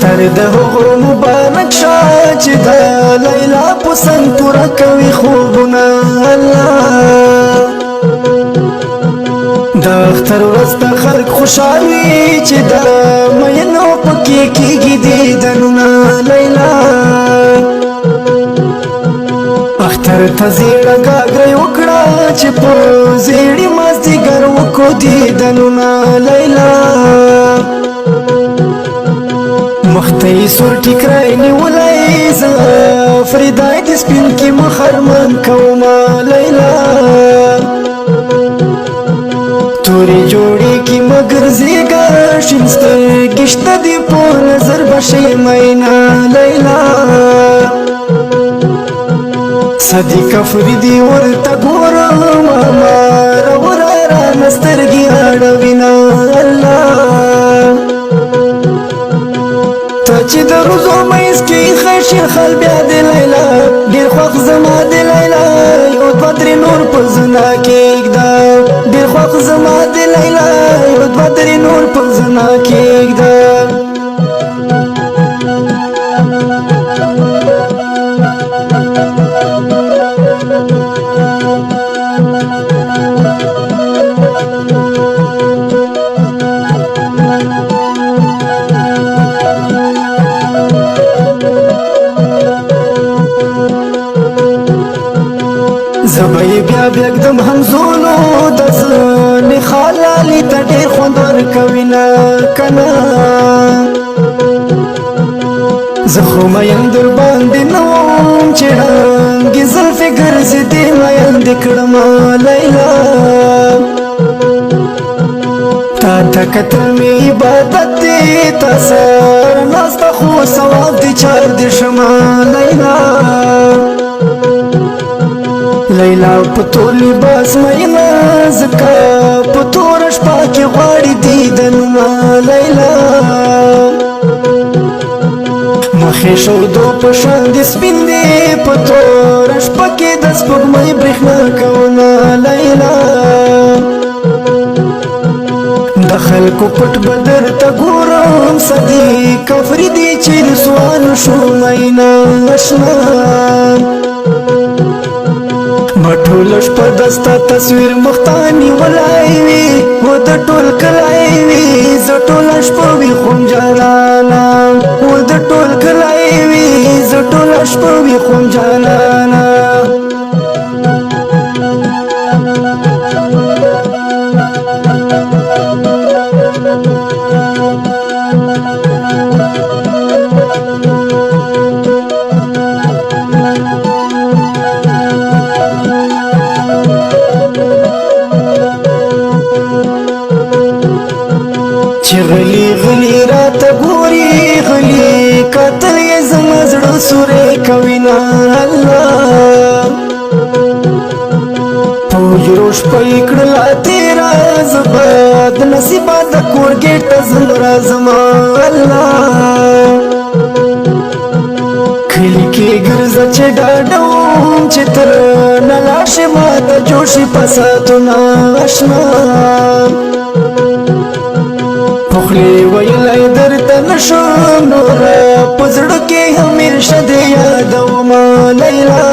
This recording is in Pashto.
اختر د هغو مبارک شه چې د لیلا په څنګ پوره کوي خوبونه الله د اختر ورځ د خلک خوشحال وي چې د مینو پکې کېږي دیدنونه لیلا اختر ته زیړه ګاګرې وکړه چې په زیړې مازدیګر وکړو دیدنونه لیلا مخته یې سور ټیکری نیولی زه فریدای د سپین کې مخرمن کومه لیلا تورې جوړې کې مګر زیږه شین سترګې شته دي په نظر به شي مینا لیلا صدیق فریدي ورته ګورم ماره رانه سترګې اړوینه الله ته چې د روزو منځ کې خشین خال بیا د لیلا ډېر خوښ زما د لیلا یو دوه درې نور په زنا کېږده ډېر خوښ زما د لیلا یو دوه درې نور په زنا کېږده زبې بیا بیاګدم همزولو د زنې خالالي ته ډېر خوند ورکوي نه کنه زه خو مین در باندې نه وم چې ړنګې زلفې ګرځېدې میندې کړمه لیلا تا ته کتل مې عبادت دی تا سره ناسته خو ثواب دی چار دې شمه لیلا لیلا په تور لباس مینا زکا په تور شپه کې غواړي دیدنونه لیلا مخې شودو په شان دې سپین دې په تور شپه کې د سپوږمۍ برېښنا کوونه لیلا د خلکو پټ بدر ته ګورم صدیق فریدي چې رسوان شو مینا اشنا مټول شپه دستا تصویر مختانی ولای وی و د ټول کلای وی ز ټول شپه وی خون جانانا و د ټول کلای وی ز ټول شپه وی خون جانانا چې غلی غلی راته ګوري غلی قاتل یې زما زړه سورې کوي نه الله په یو شپه یې کړله تېره زه به د نصیبه د کور ګېټ ته ځم راځم الله کلي کې ګرځه چې ډاډه وم چې تر نه لاړ شي ماته جوړ شي فسادونه اشنا پخلی ویلی درته نشم نوره په زړه کې همیشه دې یادومه لیلا